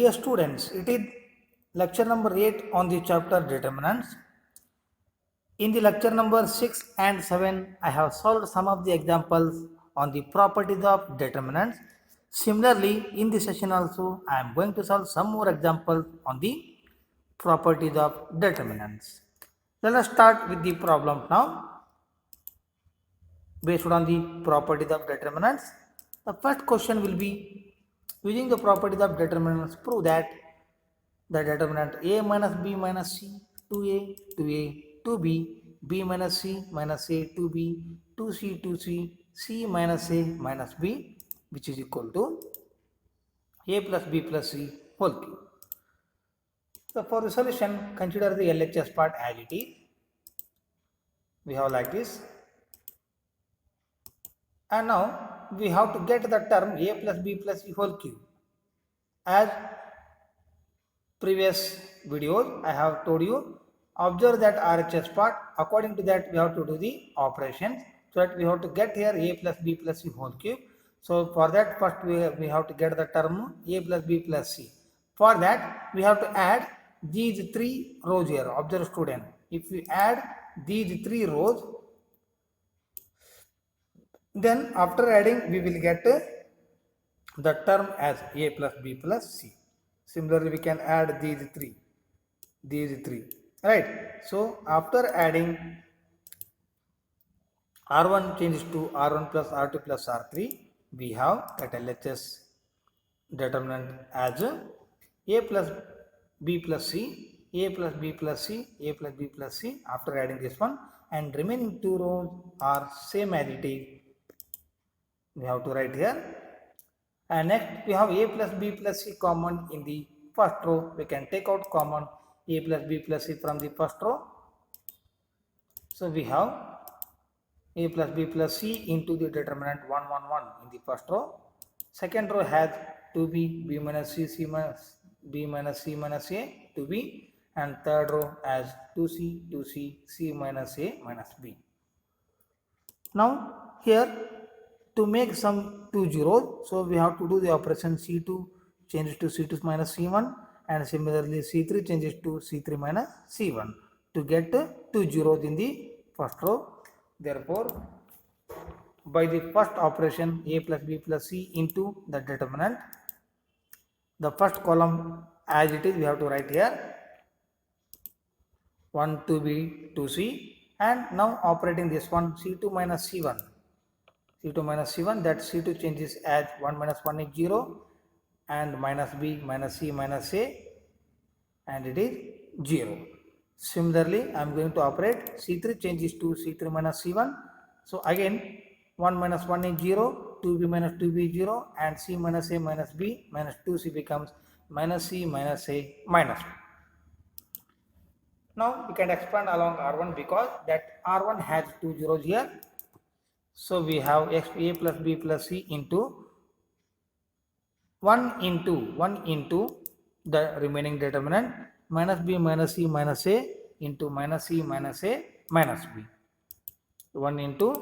Dear students, it is lecture number 8 on the chapter determinants. In the lecture number 6 and 7, I have solved some of the examples on the properties of determinants. Similarly, in this session also, I am going to solve some more examples on the properties of determinants. Let us start with the problem now. Based on the properties of determinants, the first question will be, using the properties of determinants, prove that the determinant a minus b minus c 2a 2b b minus c minus a 2b 2c 2c c minus a minus b, which is equal to a plus b plus c whole cube. So for the solution, consider the LHS part as it is. We have like this, and now we have to get the term a plus b plus c whole cube. As previous videos I have told you, observe that RHS part. According to that, we have to do the operations, so that we have to get here a plus b plus c whole cube. So for that, first we have to get the term a plus b plus c. For that, we have to add these three rows here. Observe student, if we add these three rows, then after adding we will get the term as a plus b plus c. Similarly, we can add these three, right? So after adding, R1 changes to R1 plus R2 plus R3, we have at LHS determinant as a plus b plus c, a plus b plus c, a plus b plus c. After adding this one, and remaining two rows are same as it is, we have to write here. And next we have a plus b plus c common in the first row. We can take out common a plus b plus c from the first row. So we have a plus b plus c into the determinant 1 1 1 in the first row. Second row has 2b b minus c minus b minus c minus a 2b, and third row has 2c 2c c minus a minus b. Now here, to make some two zeros, so we have to do the operation C2 changes to C2 minus C1, and similarly C3 changes to C3 minus C1 to get two zeros in the first row. Therefore, by the first operation a plus b plus c into the determinant, the first column as it is we have to write here 1 2b 2c, and now operating this one C2 minus C1. C2 minus C1, that C2 changes as 1 minus 1 is 0, and minus b minus c minus a, and it is 0. Similarly, I am going to operate C3 changes to C3 minus C1. So again 1 minus 1 is 0, 2b minus 2b is 0, and c minus a minus b minus 2c becomes minus c minus a minus b. Now we can expand along R1 because that R1 has two zeros here. So we have a plus b plus c into 1 into the remaining determinant minus b minus c minus a into minus c minus a minus b. 1 into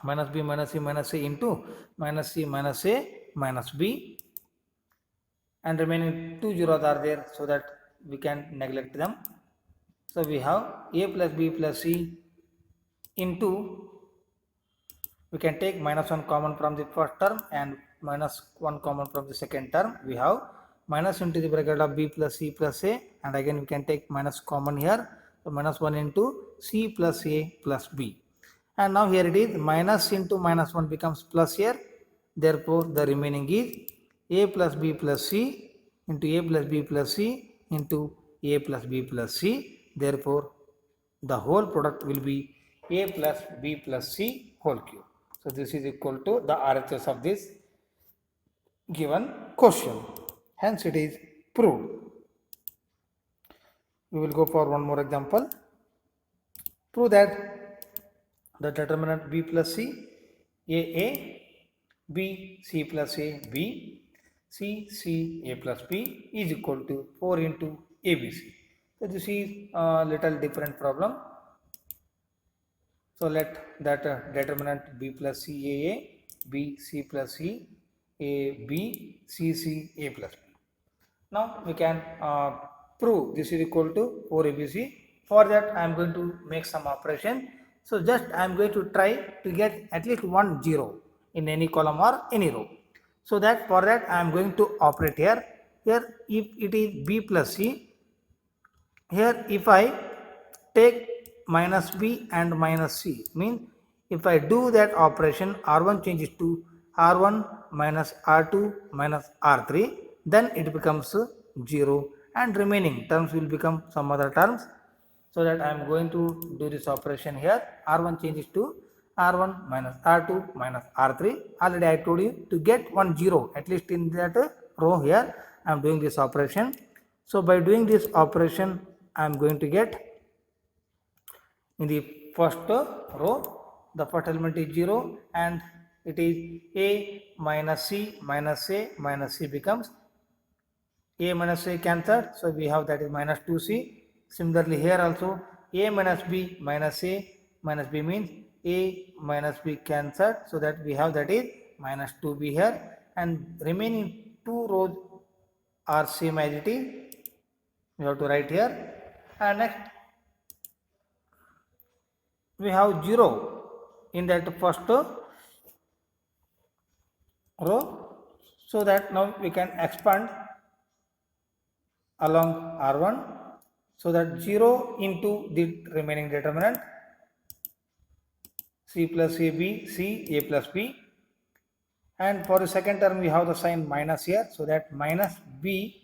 minus b minus c minus a into minus c minus a minus b, and remaining two zeros are there, so that we can neglect them. So we have a plus b plus c into, we can take minus 1 common from the first term and minus 1 common from the second term. We have minus into the bracket of b plus c plus a, and again we can take minus common here. So minus 1 into c plus a plus b. And now here it is minus into minus 1 becomes plus here. Therefore, the remaining is a plus b plus c into a plus b plus c into a plus b plus c. Therefore, the whole product will be a plus b plus c whole cube. So this is equal to the RHS of this given question. Hence it is proved. We will go for one more example. Prove that the determinant b plus c a b c plus a b c a plus b is equal to 4 into abc. So this is a little different problem. So let that determinant b plus c a b c plus c a b c a plus b. Now we can prove this is equal to 4ABC. For that I am going to make some operation. So just I am going to try to get at least one 0 in any column or any row. So that for that I am going to operate here. Here if it is B plus C, here if I take minus B and minus C, means if I do that operation, R1 changes to R1 minus R2 minus R3, then it becomes 0 and remaining terms will become some other terms. So that I am going to do this operation here. R1 changes to R1 minus R2 minus R3. Already I told you to get one 0 at least in that row here. I am doing this operation. So by doing this operation, I am going to get in the first row, the first element is 0 and it is A minus C minus C becomes A minus A cancelled. So we have that is minus 2C. Similarly here also A minus B minus B means A minus B cancelled. So that we have that is minus 2B here, and remaining two rows are same as it is. We have to write here. And next we have 0 in that first row, so that now we can expand along R1, so that 0 into the remaining determinant C plus AB, C, A plus B, and for the second term we have the sign minus here, so that minus 2C.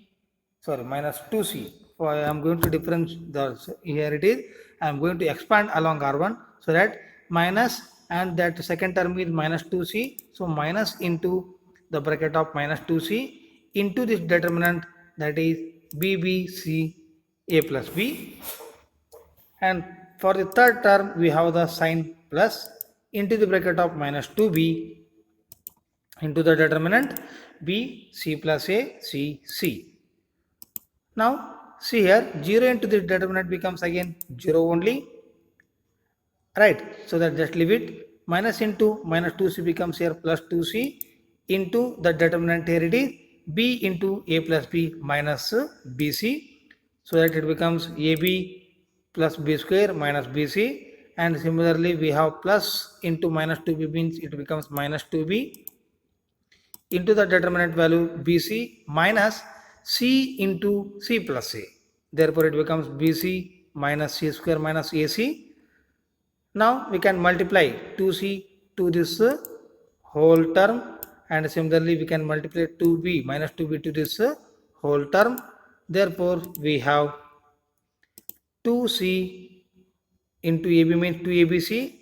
So I am going to difference the, here it is, I am going to expand along R1, so that minus and that second term is minus 2C, so minus into the bracket of minus 2C into this determinant, that is BBC A plus B, and for the third term we have the sign plus into the bracket of minus 2B into the determinant B C plus A C C. Now see here, 0 into this determinant becomes again 0 only, right? So that just leave it. Minus into minus 2C becomes here plus 2C into the determinant, here it is B into A plus B minus BC, so that it becomes AB plus B square minus BC, and similarly we have plus into minus 2B means it becomes minus 2B into the determinant value BC minus C into C plus A. Therefore, it becomes BC minus C square minus AC. Now, we can multiply 2C to this whole term, and similarly, we can multiply 2B minus 2B to this whole term. Therefore, we have 2C into AB means 2ABC,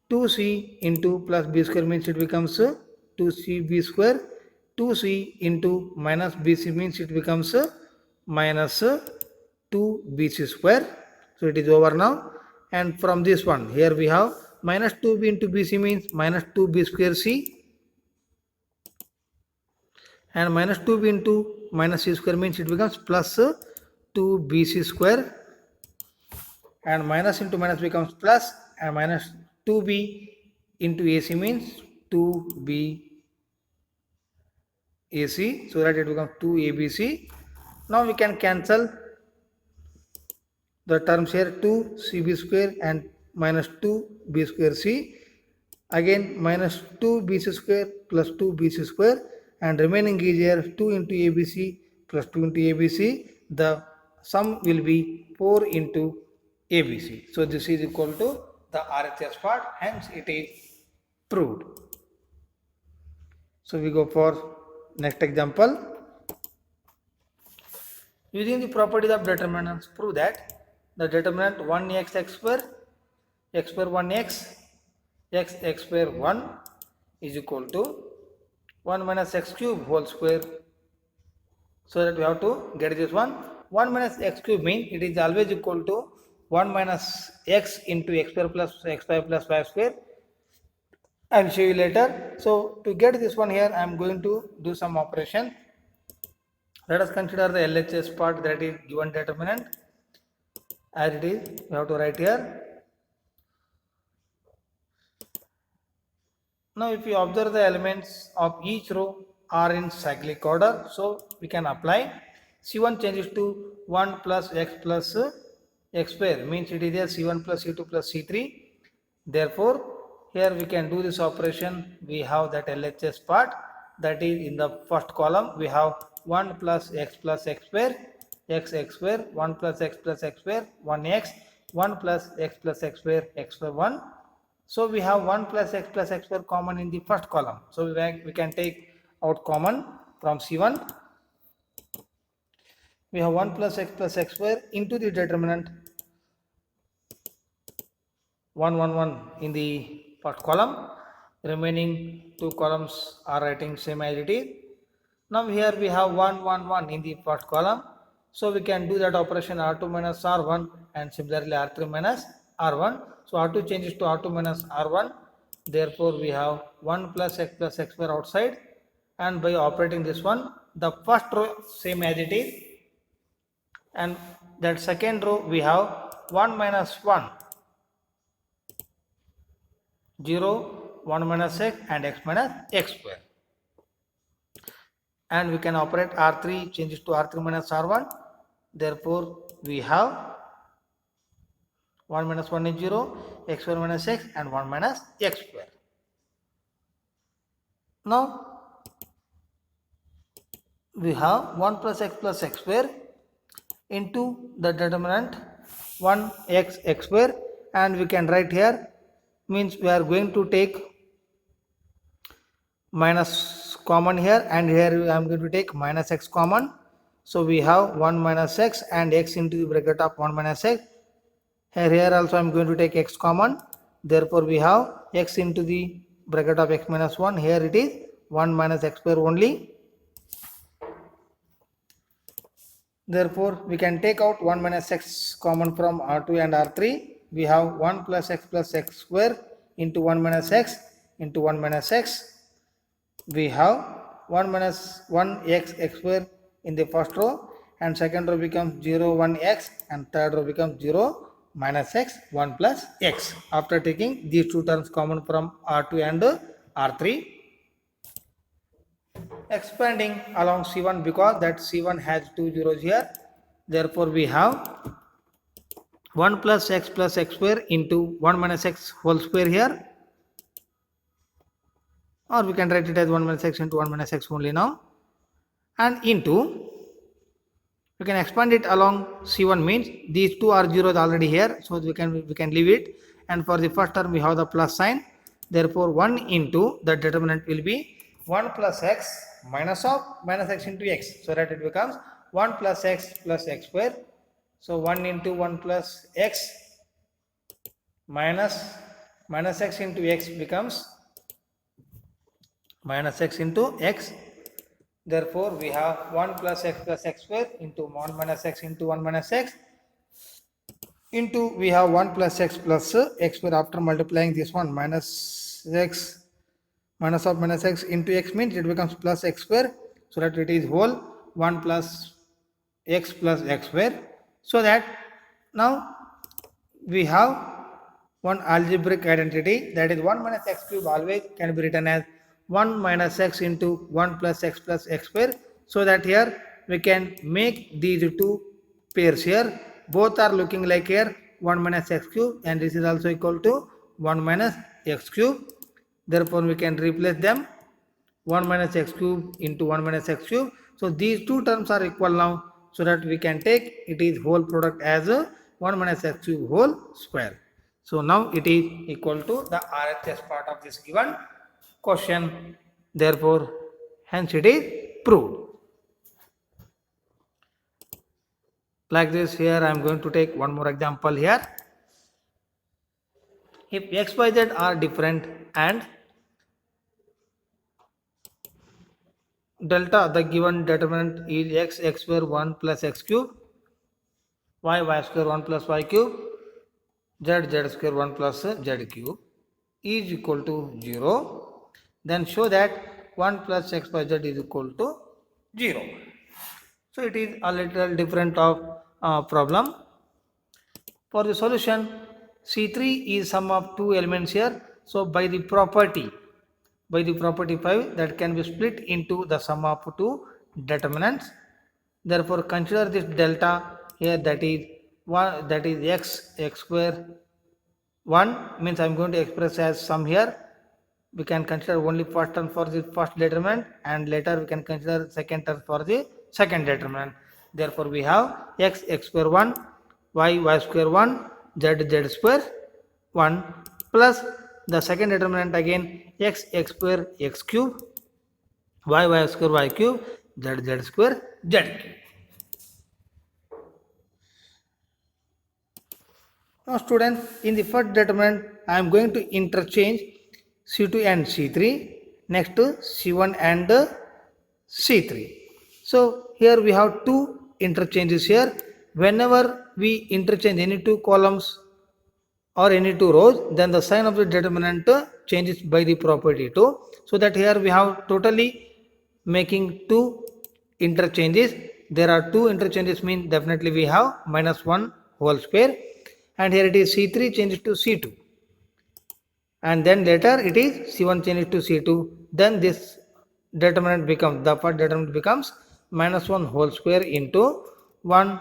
2C into plus B square means it becomes 2CB square, 2C into minus BC means it becomes minus 2BC square. So it is over now, and from this one here we have minus 2B into BC means minus 2B square C, and minus 2B into minus C square means it becomes plus 2BC square, and minus into minus becomes plus, and minus 2B into AC means 2B AC, so that it becomes 2ABC. Now we can cancel the terms here, 2CB square and minus 2B square C, again minus 2BC square plus 2BC square, and remaining is here 2 into ABC plus 2 into ABC. The sum will be 4 into ABC. So this is equal to the RHS part, hence it is proved. So we go for next example. Using the properties of determinants, prove that the determinant 1x x square 1x x square 1 is equal to 1 minus x cube whole square. So that we have to get this one. 1 minus x cube means it is always equal to 1 minus x into x square plus x5 plus 5 square. I will show you later. So to get this one here, I am going to do some operation. Let us consider the LHS part, that is given determinant as it is. We have to write here. Now if you observe, the elements of each row are in cyclic order, so we can apply. C1 changes to 1 plus x square, means it is there C1 plus C2 plus C3. Therefore, here we can do this operation. We have that LHS part, that is in the first column we have 1 plus x square, x square, 1 plus x square, 1x, 1 plus x square 1. So we have 1 plus x square common in the first column. So we can take out common from C1. We have 1 plus x square into the determinant 1 1 1 in the first column. Remaining two columns are writing same as it is. Now here we have 1 1 1 in the first column. So we can do that operation R2 minus R1 and similarly R3 minus R1. So R2 changes to R2 minus R1. Therefore we have 1 plus x square outside, and by operating this one, the first row same as it is, and that second row we have 1 minus 1, 0, 1 minus x and x minus x square. And we can operate R3 changes to R3 minus R1. Therefore we have 1 minus 1 is 0, x square minus x and 1 minus x square. Now we have 1 plus x square into the determinant 1x square, and we can write here, means we are going to take minus common here, and here I am going to take minus x common. So we have 1 minus x and x into the bracket of 1 minus x. Here also I am going to take x common. Therefore we have x into the bracket of x minus 1. Here it is 1 minus x square only. Therefore we can take out 1 minus x common from R2 and R3. We have 1 plus x square into 1 minus x into 1 minus x. We have 1 minus 1x square in the first row, and second row becomes 0 1x, and third row becomes 0 minus x 1 plus x, after taking these two terms common from R2 and R3. Expanding along C1, because that C1 has two zeros here. Therefore we have 1 plus x square into 1 minus x whole square here, or we can write it as 1 minus x into 1 minus x only now, and into, we can expand it along C1, means these two are zeros already here, so we can leave it, and for the first term we have the plus sign. Therefore 1 into the determinant will be 1 plus x minus of minus x into x, so that it becomes 1 plus x square. So 1 into 1 plus x minus x into x becomes minus x into x. Therefore we have 1 plus x square into 1 minus x into 1 minus x, into we have 1 plus x square. After multiplying this one, minus x minus of minus x into x, means it becomes plus x square, so that it is whole 1 plus x square. So that now we have one algebraic identity, that is 1 minus x cube always can be written as 1 minus x into 1 plus x square. So that here we can make these two pairs here, both are looking like here 1 minus x cube, and this is also equal to 1 minus x cube. Therefore we can replace them, 1 minus x cube into 1 minus x cube. So these two terms are equal now, so that we can take it is whole product as 1 minus x cube whole square. So now it is equal to the RHS part of this given question. Therefore hence it is proved. Like this, here I am going to take one more example here. If x, y, z are different and delta, the given determinant is x square 1 plus x cube, y square 1 plus y cube, z square 1 plus z cube is equal to 0, then show that 1 plus x by z is equal to 0. So it is a little different of problem. For the solution, C3 is sum of two elements here. So by the property 5, that can be split into the sum of two determinants. Therefore consider this delta here, that is 1, that is x square. 1 means I am going to express as sum here. We can consider only first term for the first determinant, and later we can consider second term for the second determinant. Therefore we have x square 1, y square 1, z square 1, plus the second determinant again x square x cube, y square y cube, z square z cube. Now students, in the first determinant I am going to interchange C2 and C3 next to C1 and C3. So here we have two interchanges here. Whenever we interchange any two columns or any two rows, then the sign of the determinant changes by the property 2. So that here we have totally making two interchanges. There are two interchanges, mean definitely we have minus 1 whole square, and here it is C3 changes to C2, and then later it is C1 changes to C2. Then this determinant becomes, the first determinant becomes minus 1 whole square into 1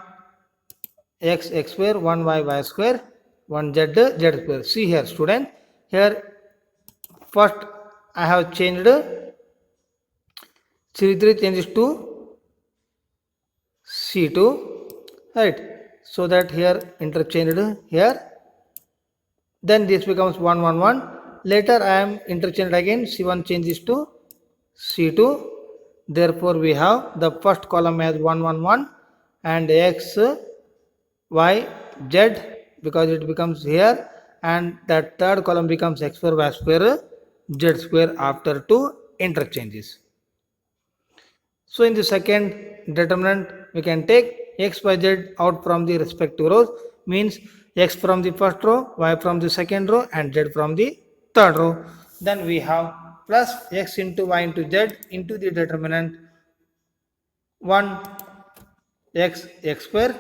x square, 1 y square, 1 z square. See here student, here first I have changed C3 changes to C2, right? So that here interchanged here, then this becomes 1 1 1. Later I am interchanged again, C1 changes to C2. Therefore we have the first column as 1 1 1 and x y z, because it becomes here, and that third column becomes x square y square z square after two interchanges. So in the second determinant we can take x y z out from the respective rows, means x from the first row, y from the second row, and z from the third row. Then we have plus x into y into z into the determinant 1 x square,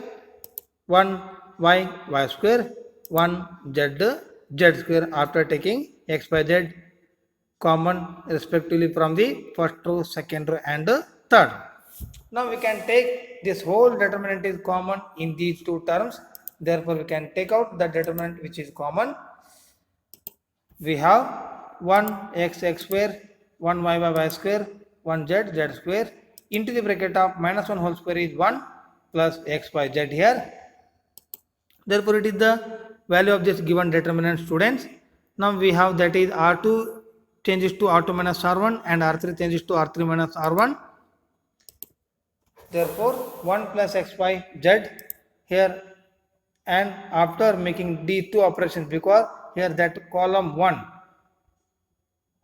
1 y square, 1 z square, after taking x y z common respectively from the first row, second row, and third. Now we can take this whole determinant is common in these two terms. Therefore we can take out the determinant which is common. We have 1 x square, 1 y square, 1 z square into the bracket of minus 1 whole square is 1 plus x y z here. Therefore it is the value of this given determinant, students. Now we have, that is R2 changes to R2 minus R1 and R3 changes to R3 minus R1. Therefore 1 plus x y z here, and after making these two operations, because here that column 1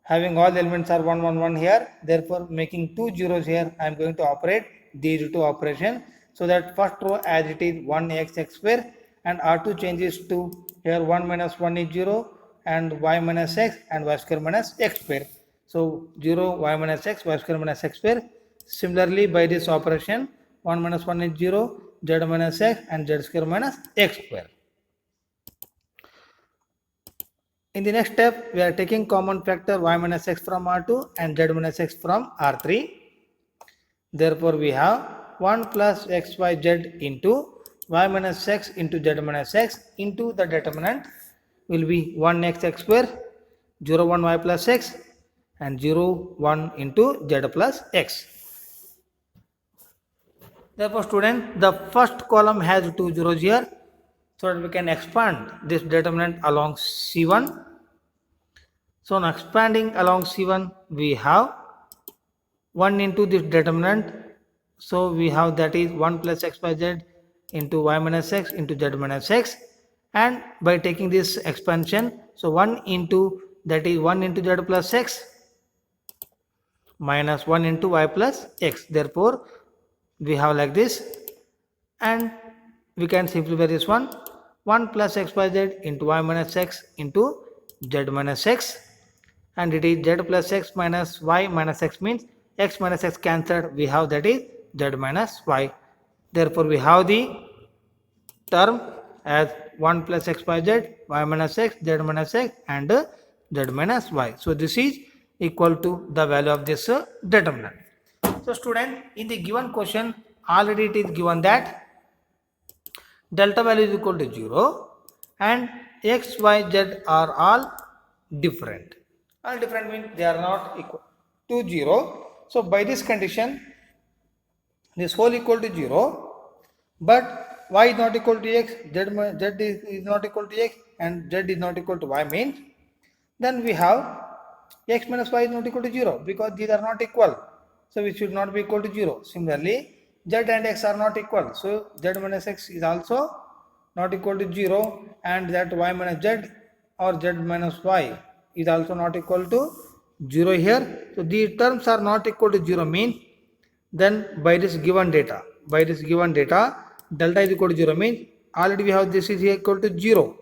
having all elements are 1 1 1 here, therefore making two zeros here, I am going to operate these two operations. So that first row as it is 1 x square, and R2 changes to here 1 minus 1 is 0, and y minus x and y square minus x square. So 0 y minus x, y square minus x square. Similarly by this operation 1 minus 1 is 0, z minus x and z square minus x square. In the next step we are taking common factor y minus x from R2 and z minus x from R3. Therefore we have 1 plus xyz into y minus x into z minus x into the determinant will be 1 x square, 0 1 y plus x, and 0 1 into z plus x. Therefore student, the first column has two zeros here, so that we can expand this determinant along C1. So on expanding along C1 we have 1 into this determinant, so we have, that is 1 plus x by z into y minus x into z minus x, and by taking this expansion, so 1 into, that is 1 into z plus x minus 1 into y plus x. Therefore we have like this, and we can simplify this one, 1 plus x by z into y minus x into z minus x, and it is z plus x minus y minus x, means x minus x cancelled, we have, that is z minus y. Therefore we have the term as 1 plus x by z, y minus x, z minus x, and z minus y. So this is equal to the value of this determinant. So student, in the given question already it is given that delta value is equal to 0 and x, y, z are all different. All different means they are not equal to 0. So by this condition, this whole equal to 0, but y is not equal to x, z is not equal to x, and z is not equal to y means, then we have x minus y is not equal to 0 because these are not equal. So we should not be equal to 0. Similarly, z and x are not equal. So z minus x is also not equal to 0, and that y minus z or z minus y is also not equal to 0 here. So these terms are not equal to 0 means, then by this given data, delta is equal to 0 means already we have this is equal to 0.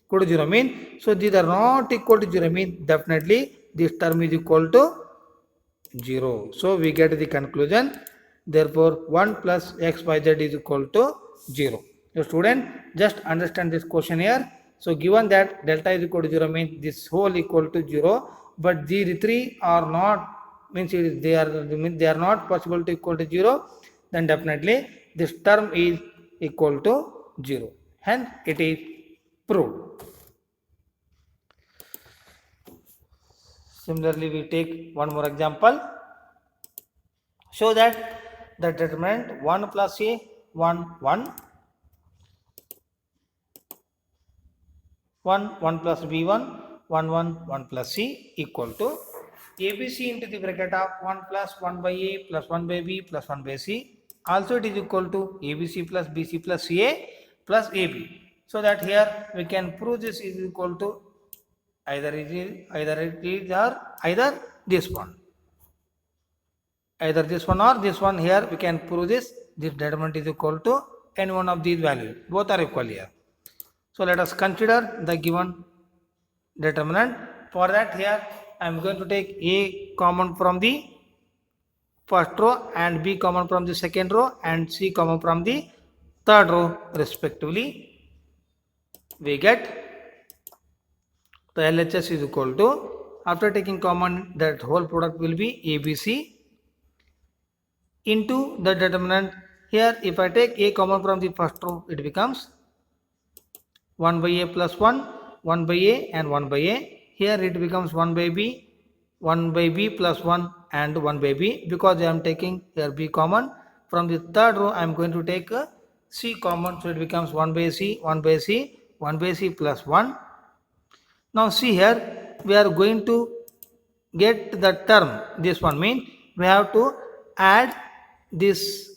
Equal to 0 means, so these are not equal to 0 means definitely this term is equal to 0. So we get the conclusion. Therefore 1 plus xyz is equal to 0. So student, just understand this question here. So given that delta is equal to 0 means this whole equal to 0, but these three are not, means they are not possible to equal to 0, then definitely this term is equal to 0. Hence it is proved. Similarly, we take one more example. Show that the determinant 1 plus a 1 1 1 plus b1 1 1 plus c equal to abc into the bracket of 1 plus 1 by a plus 1 by b plus 1 by c. Also it is equal to abc plus bc plus ca plus ab. So that here we can prove this is equal to either this one. Either this one or this one. Here we can prove this determinant is equal to any one of these values. Both are equal here. So let us consider the given determinant. For that, here I am going to take a common from the first row and b common from the second row and c common from the third row respectively. We get the LHS is equal to, after taking common, that whole product will be ABC into the determinant. Here if I take a common from the first row, it becomes 1 by a plus 1, 1 by a and 1 by a. Here it becomes 1 by b plus 1 and 1 by b, because I am taking here b common. From the third row I am going to take c common, so it becomes 1 by c, 1 by c, 1 by c plus 1. Now see here, we are going to get the term, this one means we have to add this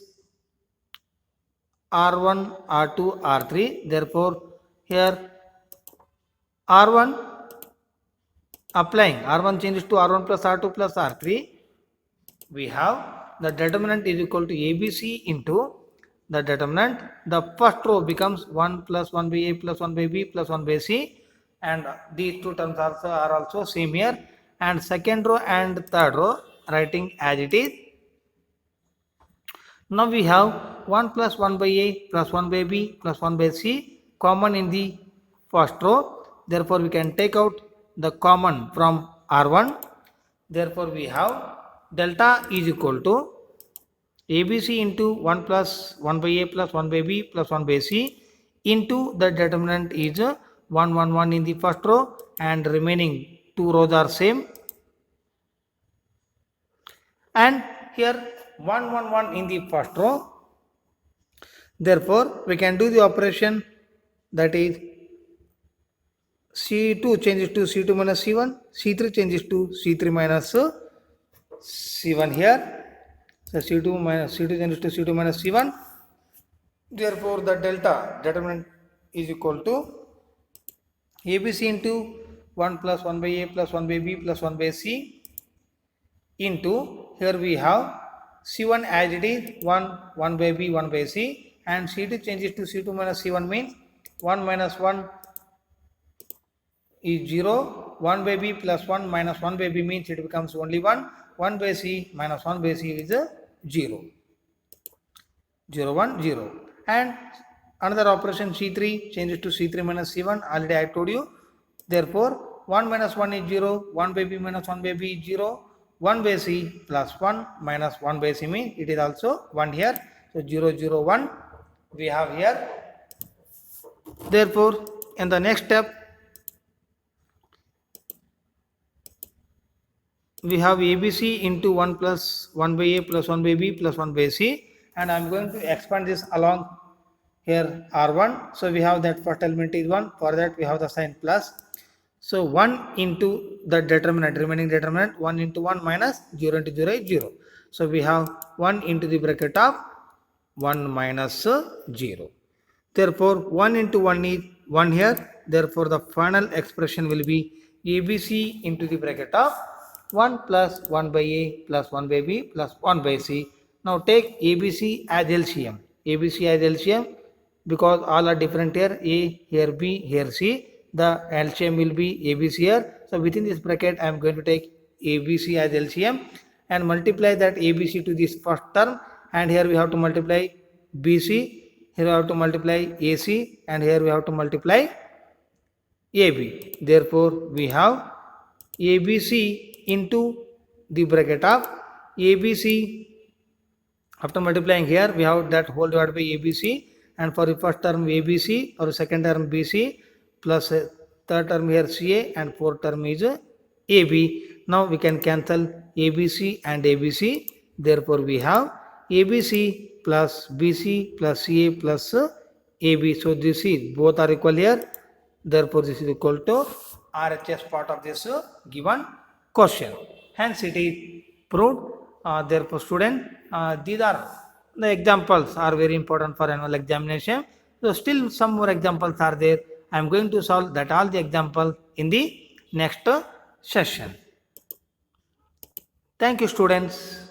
R1, R2, R3. Therefore here R1 applying, R1 changes to R1 plus R2 plus R3. We have the determinant is equal to ABC into the determinant. The first row becomes 1 plus 1 by A plus 1 by B plus 1 by C, and these two terms also are also same here. And second row and third row writing as it is. Now we have 1 plus 1 by A plus 1 by B plus 1 by C common in the first row. Therefore we can take out the common from R1. Therefore we have delta is equal to ABC into 1 plus 1 by A plus 1 by B plus 1 by C into the determinant is 1 1 1 in the first row and remaining two rows are same, and here 1 1 1 in the first row. Therefore we can do the operation, that is C2 changes to C2 minus C1, C3 changes to C3 minus C1 here. So C2 changes to C2 minus C1. Therefore the delta determinant is equal to ABC into 1 plus 1 by A plus 1 by B plus 1 by C into, here we have C1 as it is 1 1 by B 1 by C, and C2 changes to C2 minus C1 means 1 minus 1 is 0, 1 by B plus 1 minus 1 by B means it becomes only 1, 1 by C minus 1 by C is 0, 0 1 0. And another operation C3 changes to C3 minus C1, already I told you. Therefore 1 minus 1 is 0, 1 by B minus 1 by B is 0, 1 by C plus 1 minus 1 by C means it is also 1 here. So 0, 0, 1 we have here. Therefore, in the next step, we have ABC into 1 plus 1 by A plus 1 by B plus 1 by C, and I am going to expand this along here R1. So we have that first element is 1, for that we have the sign plus. So 1 into the determinant, remaining determinant, 1 into 1 minus 0 into 0 is 0. So we have 1 into the bracket of 1 minus 0. Therefore 1 into 1 is 1 here. Therefore the final expression will be ABC into the bracket of 1 plus 1 by A plus 1 by B plus 1 by C. Now take ABC as LCM. ABC as LCM, because all are different here, A, here B, here C. The LCM will be ABC here. So within this bracket I am going to take ABC as LCM and multiply that ABC to this first term, and here we have to multiply BC, here we have to multiply AC, and here we have to multiply AB. Therefore we have ABC into the bracket of ABC. After multiplying here, we have that whole divided by ABC, and for the first term ABC, or second term BC, plus third term here CA, and fourth term is AB. Now we can cancel ABC and ABC. Therefore we have ABC plus BC plus CA plus AB. So this is, both are equal here. Therefore this is equal to RHS part of this given question. Hence it is proved. Therefore student, these are the examples are very important for annual examination. So still some more examples are there. I am going to solve that all the examples in the next session. Thank you students.